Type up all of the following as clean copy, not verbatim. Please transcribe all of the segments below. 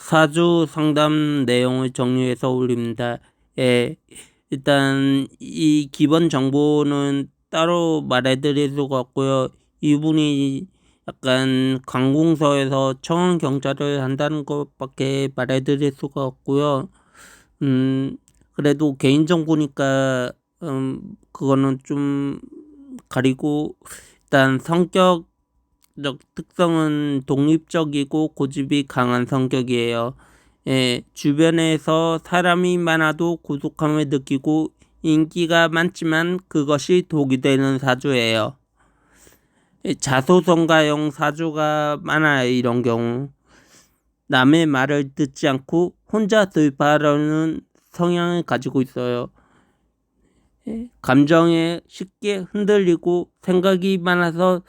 사주 상담 내용을 정리해서 올립니다. 예, 일단 이 기본 정보는 따로 말해드릴 수가 없고요. 이분이 약간 관공서에서 청원 경찰을 한다는 것밖에 말해드릴 수가 없고요. 그래도 개인정보니까 그거는 좀 가리고, 일단 성격 특성은 독립적이고 고집이 강한 성격이에요. 예, 주변에서 사람이 많아도 고독함을 느끼고 인기가 많지만 그것이 독이 되는 사주예요. 예, 자소성가형 사주가 많아요. 이런 경우 남의 말을 듣지 않고 혼자 돌파하려는 성향을 가지고 있어요. 예, 감정에 쉽게 흔들리고 생각이 많아서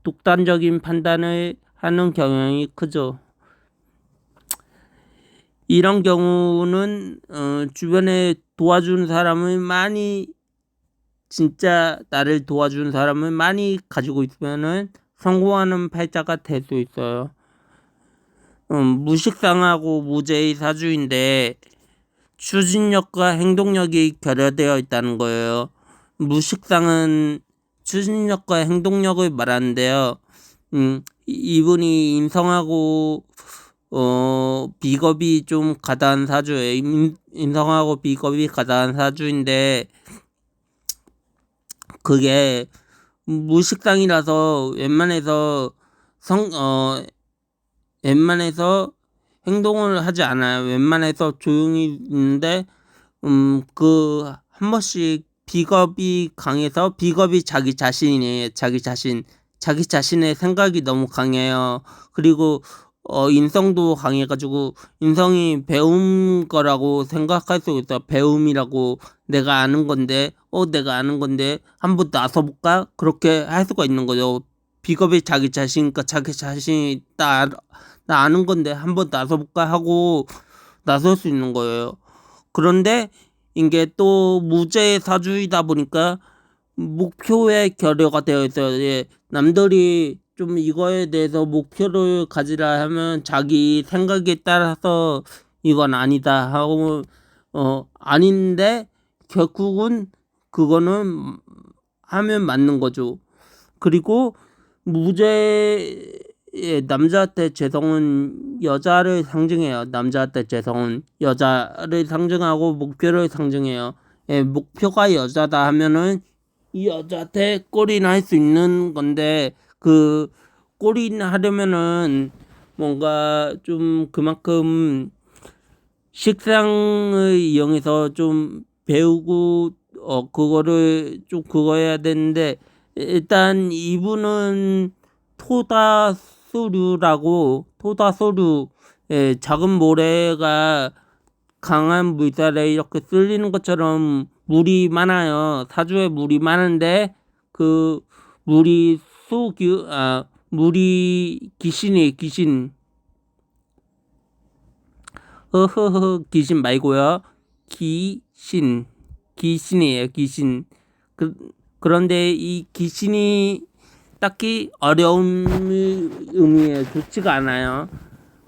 독단적인 판단을 하는 경향이 크죠. 이런 경우는 주변에 도와준 사람을 많이, 진짜 나를 도와준 사람을 많이 가지고 있으면은 성공하는 팔자가 될 수 있어요. 무식상하고 무죄의 사주인데 추진력과 행동력이 결여되어 있다는 거예요. 무식상은 추진력과 행동력을 말하는데요. 이분이 인성하고 비겁이 좀 가다한 사주예요. 인성하고 비겁이 가다한 사주인데 그게 무식상이라서 웬만해서 행동을 하지 않아요. 웬만해서 조용히 있는데 그 한 번씩 비겁이 강해서, 비겁이 자기 자신이에요. 자기 자신의 생각이 너무 강해요. 그리고 인성도 강해가지고 인성이 배운 거라고 생각할 수 있어요. 배움이라고, 내가 아는 건데 한번 나서볼까? 그렇게 할 수가 있는 거죠. 비겁이 자기 자신이니까 자기 자신이 나 아는 건데 한번 나서볼까 하고 나설 수 있는 거예요. 그런데 이게 또 무죄의 사주이다 보니까 목표에 결여가 되어 있어요. 예, 남들이 좀 이거에 대해서 목표를 가지라 하면 자기 생각에 따라서 이건 아니다 하고 아닌데 결국은 그거는 하면 맞는 거죠. 그리고 무죄의 남자한테 재성은 여자를 상징해요. 남자한테 재성은 여자를 상징하고 목표를 상징해요. 예, 목표가 여자다 하면은 이 여자한테 꼴이나 할 수 있는 건데, 그 꼴이나 하려면은 뭔가 좀 그만큼 식상을 이용해서 좀 배우고 그거를 좀 그거 해야 되는데, 일단 이분은 토다소류, 예, 작은 모래가 강한 물살에 이렇게 쓸리는 것처럼 물이 많아요. 사주에 물이 많은데 그 물이 물이 귀신. 귀신 말고요. 귀신이에요. 귀신. 그런데 이 귀신이 딱히 어려움을 의미해요. 좋지가 않아요.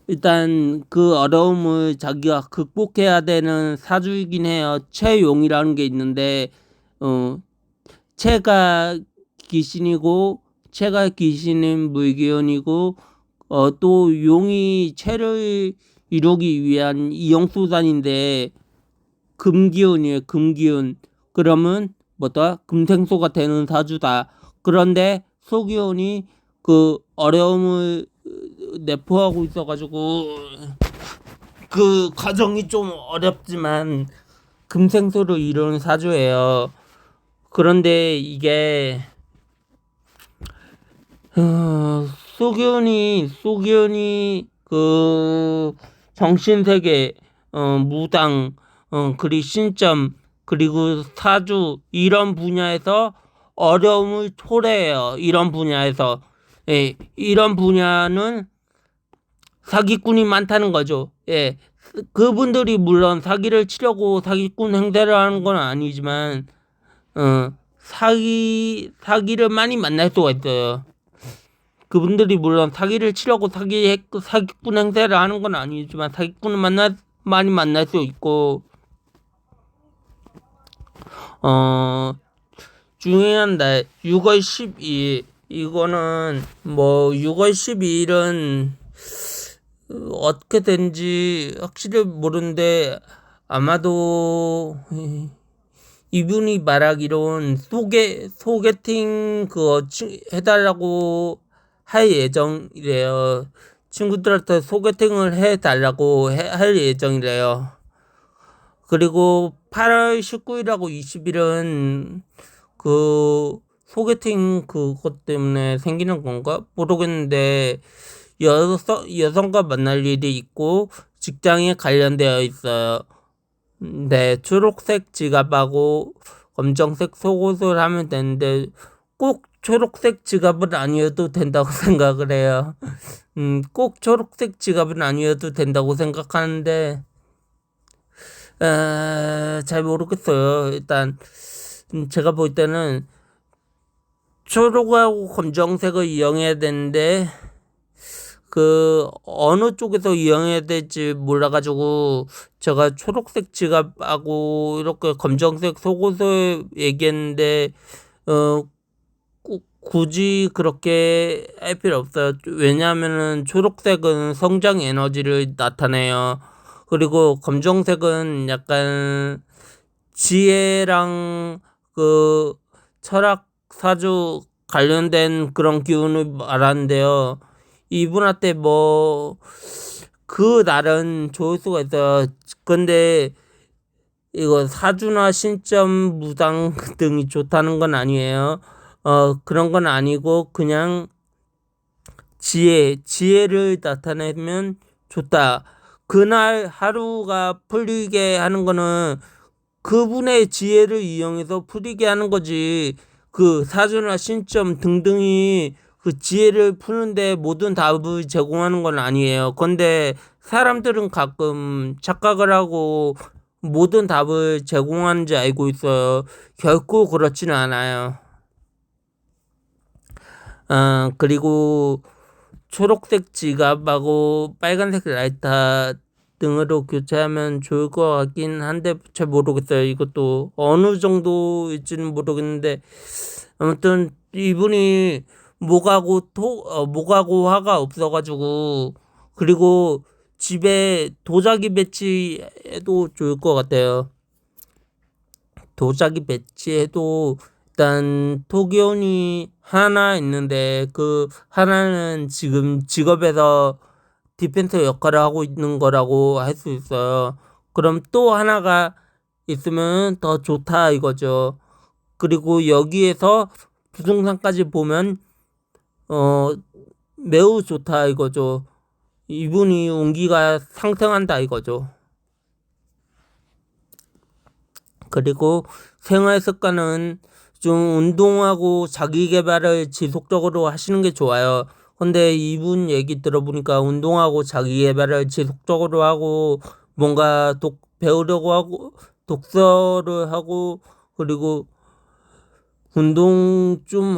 일단 그 어려움을 자기가 극복해야 되는 사주이긴 해요. 채용이라는 게 있는데 채가 귀신인 물기운이고, 또 용이 채를 이루기 위한 이용수단인데 금기운이에요. 금기운. 그러면 뭐다? 금생소가 되는 사주다. 그런데 소기운이 그 어려움을 내포하고 있어가지고 그 과정이 좀 어렵지만 금생소를 이루는 사주예요. 그런데 이게 소기운이 그 정신세계, 무당, 그리고 신점, 그리고 사주, 이런 분야에서 어려움을 초래해요. 이런 분야에서. 예, 이런 분야는 사기꾼이 많다는 거죠. 예, 그분들이 물론 사기를 치려고 사기꾼 행세를 하는 건 아니지만 사기를 많이 만날 수가 있어요. 그분들이 물론 사기를 치려고 사기꾼 행세를 하는 건 아니지만 사기꾼을 많이 만날 수 있고, 중요한 날 6월 12일, 이거는 뭐 6월 12일은 어떻게 된지 확실히 모르는데, 아마도 이분이 말하기론 소개팅 그거 해달라고 할 예정이래요. 친구들한테 소개팅을 해달라고 할 예정이래요. 그리고 8월 19일하고 20일은 그 소개팅 그것 때문에 생기는 건가? 모르겠는데 여성과 만날 일이 있고 직장에 관련되어 있어요. 네, 초록색 지갑하고 검정색 속옷을 하면 되는데 꼭 초록색 지갑은 아니어도 된다고 생각을 해요. 꼭 초록색 지갑은 아니어도 된다고 생각하는데 잘 모르겠어요. 일단 제가 볼 때는 초록하고 검정색을 이용해야 되는데 그 어느 쪽에서 이용해야 될지 몰라가지고 제가 초록색 지갑하고 이렇게 검정색 속옷을 얘기했는데 굳이 그렇게 할 필요 없어요. 왜냐하면은 초록색은 성장 에너지를 나타내요. 그리고 검정색은 약간 지혜랑 그 철학 사주 관련된 그런 기운을 말하는데요. 이분한테 뭐 그 날은 좋을 수가 있어요. 근데 이거 사주나 신점 무당 등이 좋다는 건 아니에요. 그런 건 아니고 그냥 지혜를 나타내면 좋다. 그날 하루가 풀리게 하는 거는 그분의 지혜를 이용해서 풀리게 하는 거지. 그 사주나 신점 등등이 그 지혜를 푸는데 모든 답을 제공하는 건 아니에요. 근데 사람들은 가끔 착각을 하고 모든 답을 제공하는지 알고 있어요. 결코 그렇지는 않아요. 그리고 초록색 지갑하고 빨간색 라이터 등으로 교체하면 좋을 것 같긴 한데 잘 모르겠어요. 이것도 어느 정도일지는 모르겠는데 아무튼 이분이 목하고 화가 없어가지고 그리고 집에 도자기 배치해도 좋을 것 같아요. 도자기 배치해도 일단 토기온이 하나 있는데 그 하나는 지금 직업에서 디펜서 역할을 하고 있는 거라고 할 수 있어요. 그럼 또 하나가 있으면 더 좋다 이거죠. 그리고 여기에서 부동산까지 보면 매우 좋다 이거죠. 이분이 운기가 상승한다 이거죠. 그리고 생활 습관은 좀 운동하고 자기 개발을 지속적으로 하시는 게 좋아요. 근데 이분 얘기 들어보니까 운동하고 자기 개발을 지속적으로 하고 뭔가 배우려고 하고 독서를 하고 그리고 운동을 좀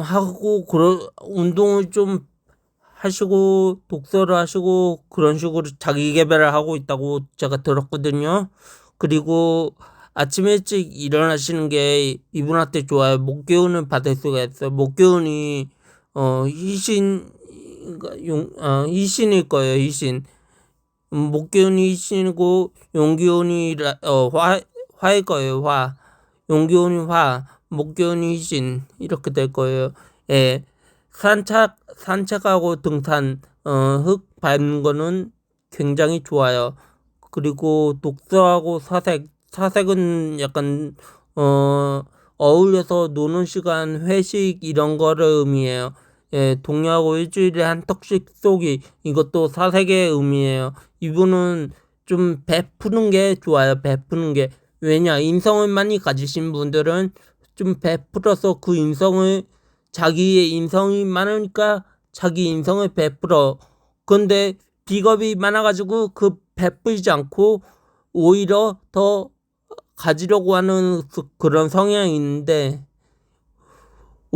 하시고 독서를 하시고 그런 식으로 자기 개발을 하고 있다고 제가 들었거든요. 그리고 아침 일찍 일어나시는 게 이분한테 좋아요. 목기운을 받을 수가 있어요. 목기운이 희신일 거예요. 희신. 목기운이 희신이고 용기운이 화일 거예요. 화. 용기운이 화, 목기운이 희신 이렇게 될 거예요. 예. 산책하고 등산, 흙 밟는 거는 굉장히 좋아요. 그리고 독서하고 사색은 약간, 어울려서 노는 시간, 회식, 이런 거를 의미해요. 예, 동료하고 일주일에 한 턱씩 쏘기, 이것도 사색의 의미해요. 이분은 좀 베푸는 게 좋아요, 베푸는 게. 왜냐, 인성을 많이 가지신 분들은 좀 베풀어서 자기의 인성이 많으니까 자기 인성을 베풀어. 근데 비겁이 많아가지고 그 베풀지 않고 오히려 더 가지려고 하는 그런 성향이 있는데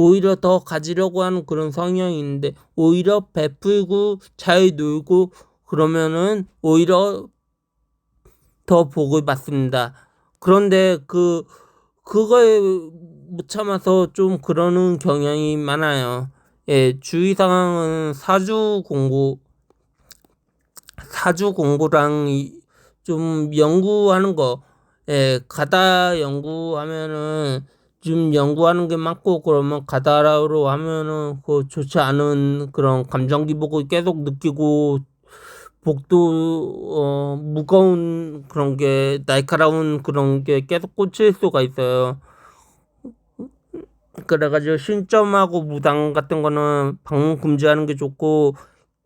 오히려 더 가지려고 하는 그런 성향이 있는데 오히려 베풀고 잘 놀고 그러면은 오히려 더 복을 받습니다. 그런데 그거에 못 참아서 좀 그러는 경향이 많아요. 예, 주의 상황은 사주 공부랑 좀 연구하는 거, 예, 가다 연구하면은 좀 연구하는 게 맞고 그러면 가다로 하면은 그 좋지 않은 그런 감정 기복을 계속 느끼고 복도 무거운 그런 게 날카로운 그런 게 계속 꽂힐 수가 있어요. 그래가지고 신점하고 무당 같은 거는 방문 금지하는 게 좋고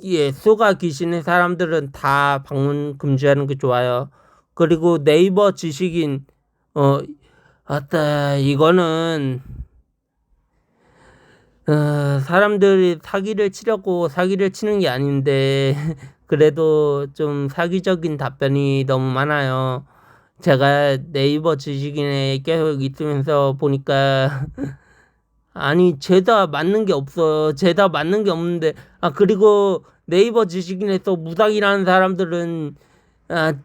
예, 수가 귀신의 사람들은 다 방문 금지하는 게 좋아요. 그리고 네이버 지식인 어 아따 이거는 사람들이 사기를 치려고 사기를 치는 게 아닌데 그래도 좀 사기적인 답변이 너무 많아요. 제가 네이버 지식인에 계속 있으면서 보니까 아니 죄다 맞는 게 없어요. 죄다 맞는 게 없는데 그리고 네이버 지식인에서 무당이라는 사람들은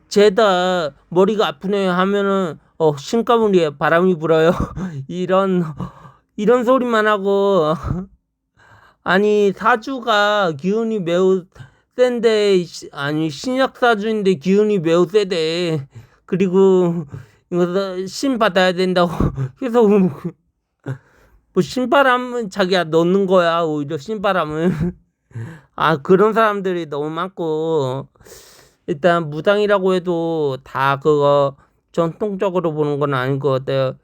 죄다 머리가 아프네요 하면은 신가문이에요. 바람이 불어요. 이런 소리만 하고 아니 사주가 기운이 매우 센데 아니 신약 사주인데 기운이 매우 세대. 그리고 이거 신 받아야 된다고 계속 뭐 신바람은 자기가 넣는 거야. 오히려 신바람은 그런 사람들이 너무 많고 일단 무당이라고 해도 다 그거 전통적으로 보는 건 아닌 것 같아요.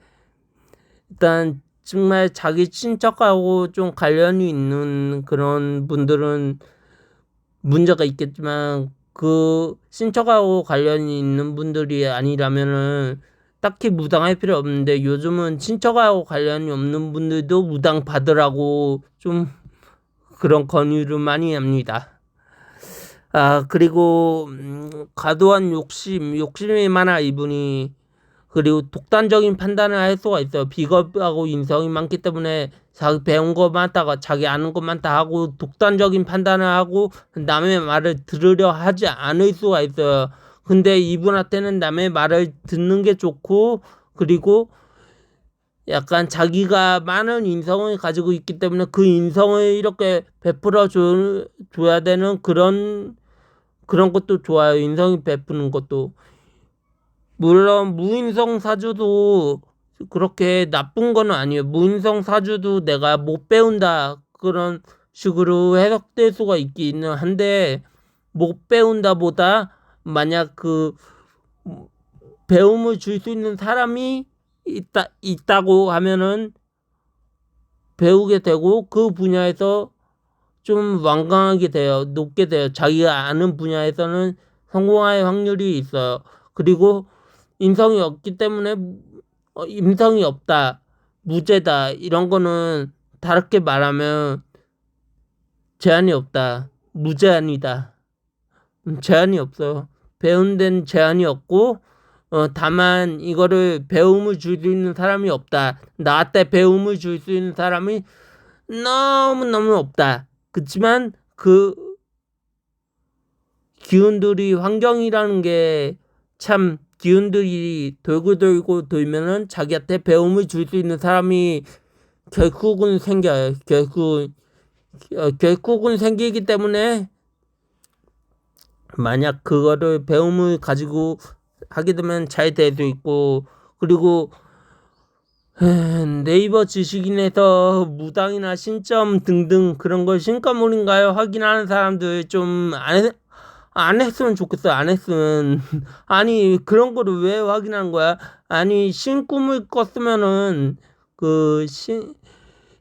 일단 정말 자기 친척하고 좀 관련이 있는 그런 분들은 문제가 있겠지만 그 친척하고 관련이 있는 분들이 아니라면은 딱히 무당할 필요 없는데 요즘은 친척하고 관련이 없는 분들도 무당 받으라고 좀 그런 권유를 많이 합니다. 그리고 과도한 욕심이 많아 이분이. 그리고 독단적인 판단을 할 수가 있어요. 비겁하고 인성이 많기 때문에 자기 배운 거 많다가 자기 아는 것만 다 하고 독단적인 판단을 하고 남의 말을 들으려 하지 않을 수가 있어요. 근데 이분한테는 남의 말을 듣는 게 좋고 그리고 약간 자기가 많은 인성을 가지고 있기 때문에 그 인성을 이렇게 줘야 되는 그런 것도 좋아요. 인성이 베푸는 것도. 물론 무인성 사주도 그렇게 나쁜 건 아니에요. 무인성 사주도 내가 못 배운다 그런 식으로 해석될 수가 있기는 한데 못 배운다 보다 만약 그 배움을 줄 수 있는 사람이 있다고 하면은 배우게 되고 그 분야에서 좀 완강하게 돼요. 높게 돼요. 자기가 아는 분야에서는 성공할 확률이 있어요. 그리고 인성이 없기 때문에 인성이 없다, 무죄다 이런 거는 다르게 말하면 제한이 없다, 무제한이다. 제한이 없어요. 배운 데는 제한이 없고 다만 이거를 배움을 줄 수 있는 사람이 없다. 나한테 배움을 줄 수 있는 사람이 너무너무 없다. 그렇지만 그 기운들이 환경이라는 게 참 기운들이 돌고 돌면은 자기한테 배움을 줄 수 있는 사람이 결국은 생겨요. 결국은 생기기 때문에 만약 그거를 배움을 가지고 하게 되면 잘 될 수 있고 그리고 네이버 지식인에서 무당이나 신점 등등 그런 걸 신과물인가요? 확인하는 사람들 좀 안 했으면 좋겠어. 안 했으면. 아니, 그런 거를 왜 확인한 거야? 아니, 꿈을 꿨으면은,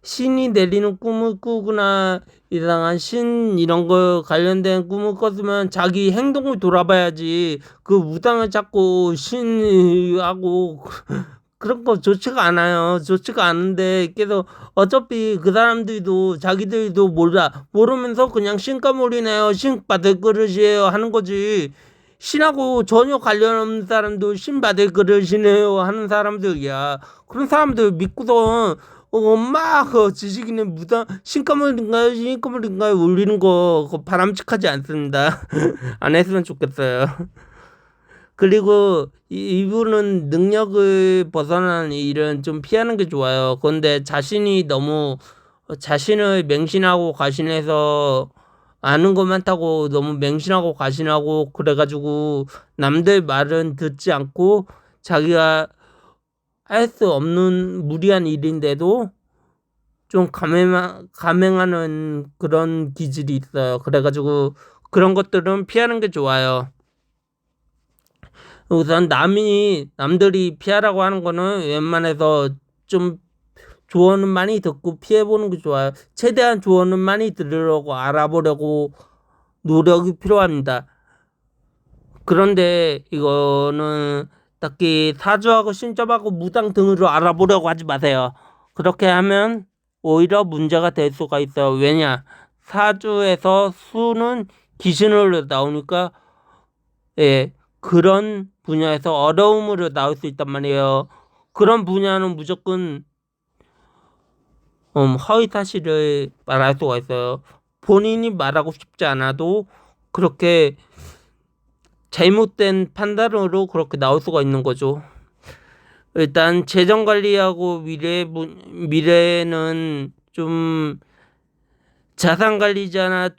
신이 내리는 꿈을 꾸거나, 이상한 이런 거 관련된 꿈을 꿨으면 자기 행동을 돌아봐야지. 그 무당을 찾고, 신하고, 그런 거 좋지가 않아요. 좋지가 않은데 계속 어차피 그 사람들도 자기들도 모르면서 그냥 신가물이네요. 신 받을 그릇이에요 하는 거지. 신하고 전혀 관련 없는 사람도 신 받을 그릇이네요 하는 사람들이야. 그런 사람들 믿고서 막 지식인의 무당 신까물인가요 울리는 거 그거 바람직하지 않습니다. 안 했으면 좋겠어요. 그리고 이분은 능력을 벗어난 일은 좀 피하는 게 좋아요. 그런데 자신이 너무 자신을 맹신하고 과신해서 아는 것 많다고 너무 맹신하고 과신하고 그래가지고 남들 말은 듣지 않고 자기가 할 수 없는 무리한 일인데도 좀 감행하는 그런 기질이 있어요. 그래가지고 그런 것들은 피하는 게 좋아요. 우선 남들이 피하라고 하는 거는 웬만해서 좀 조언은 많이 듣고 피해보는 게 좋아요. 최대한 조언은 많이 들으려고 알아보려고 노력이 필요합니다. 그런데 이거는 딱히 사주하고 신점하고 무당 등으로 알아보려고 하지 마세요. 그렇게 하면 오히려 문제가 될 수가 있어요. 왜냐? 사주에서 수는 귀신으로 나오니까 그런 분야에서 어려움으로 나올 수 있단 말이에요. 그런 분야는 무조건 허위 사실을 말할 수가 있어요. 본인이 말하고 싶지 않아도 그렇게 잘못된 판단으로 그렇게 나올 수가 있는 거죠. 일단 재정 관리하고 미래는 좀 자산 관리자나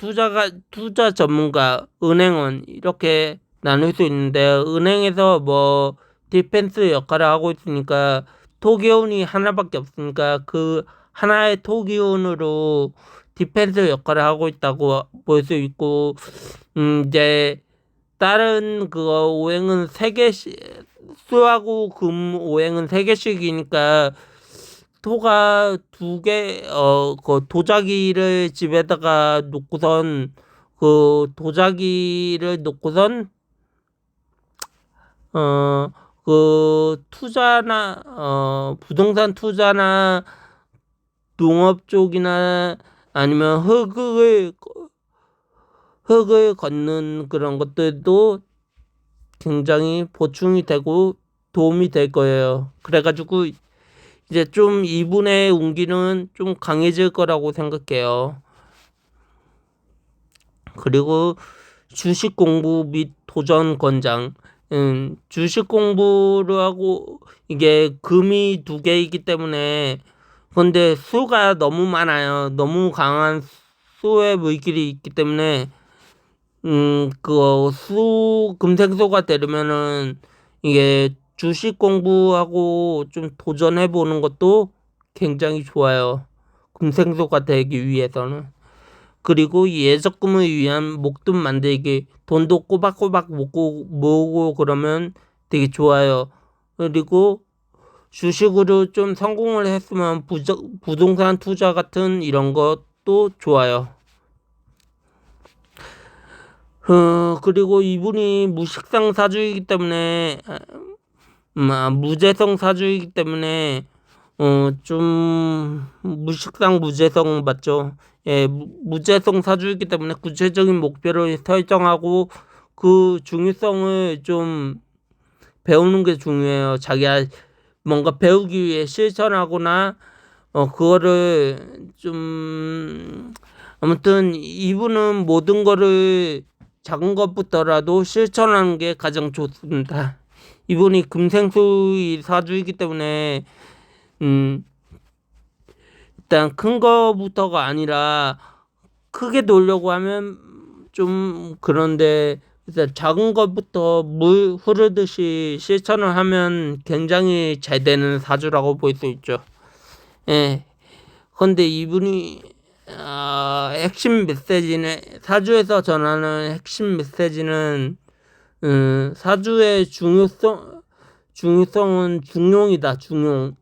투자 전문가, 은행원 이렇게 나눌 수 있는데 은행에서 뭐 디펜스 역할을 하고 있으니까 토기운이 하나밖에 없으니까 그 하나의 토기운으로 디펜스 역할을 하고 있다고 볼 수 있고 이제 다른 그거 오행은 3개씩 수하고 금 오행은 3개씩이니까 토가 2개 그 도자기를 집에다가 놓고선 그 도자기를 놓고선 그 투자나 부동산 투자나 농업 쪽이나 아니면 흙을 걷는 그런 것들도 굉장히 보충이 되고 도움이 될 거예요. 그래가지고 이제 좀 이분의 운기는 좀 강해질 거라고 생각해요. 그리고 주식 공부 및 도전 권장. 주식 공부를 하고 이게 금이 2개이기 때문에 근데 수가 너무 많아요. 너무 강한 수의 물길이 있기 때문에 그거 금생소가 되려면은 이게 주식 공부하고 좀 도전해 보는 것도 굉장히 좋아요. 금생소가 되기 위해서는. 그리고 예적금을 위한 목돈 만들기, 돈도 꼬박꼬박 모으고 그러면 되게 좋아요. 그리고 주식으로 좀 성공을 했으면 부동산 투자 같은 이런 것도 좋아요. 그리고 이분이 무식상 사주이기 때문에 무재성 사주이기 때문에 좀 무식상 무재성 맞죠? 예, 무재성 사주이기 때문에 구체적인 목표를 설정하고 그 중요성을 좀 배우는 게 중요해요. 자기가 뭔가 배우기 위해 실천하거나 그거를 좀 아무튼 이분은 모든 거를 작은 것부터라도 실천하는 게 가장 좋습니다. 이분이 금생수의 사주이기 때문에 일단 큰 거부터가 아니라 크게 놀려고 하면 좀 그런데 일단 작은 것부터 물 흐르듯이 실천을 하면 굉장히 잘 되는 사주라고 볼 수 있죠. 예. 근데 이분이 핵심 메시지는 사주에서 전하는 핵심 메시지는 사주의 중요성은 중용이다.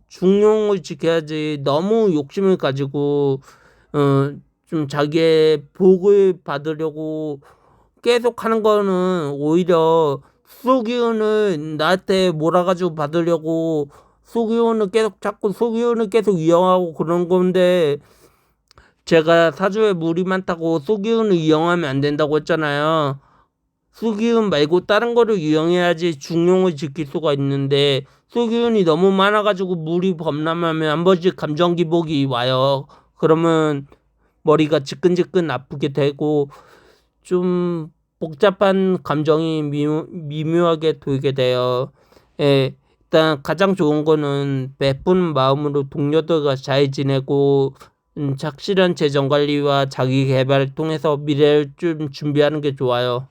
중용을 지켜야지 너무 욕심을 가지고 좀 자기의 복을 받으려고 계속 하는 거는 오히려 수기운을 나한테 몰아가지고 받으려고 수기운을 계속 이용하고 그런 건데 제가 사주에 물이 많다고 수기운을 이용하면 안 된다고 했잖아요. 수기운 말고 다른 거를 이용해야지 중용을 지킬 수가 있는데 수기운이 너무 많아가지고 물이 범람하면 한 번씩 감정 기복이 와요. 그러면 머리가 지끈지끈 아프게 되고 좀 복잡한 감정이 미묘하게 돌게 돼요. 예, 일단 가장 좋은 거는 베푸는 마음으로 동료들과 잘 지내고 착실한 재정 관리와 자기 개발을 통해서 미래를 좀 준비하는 게 좋아요.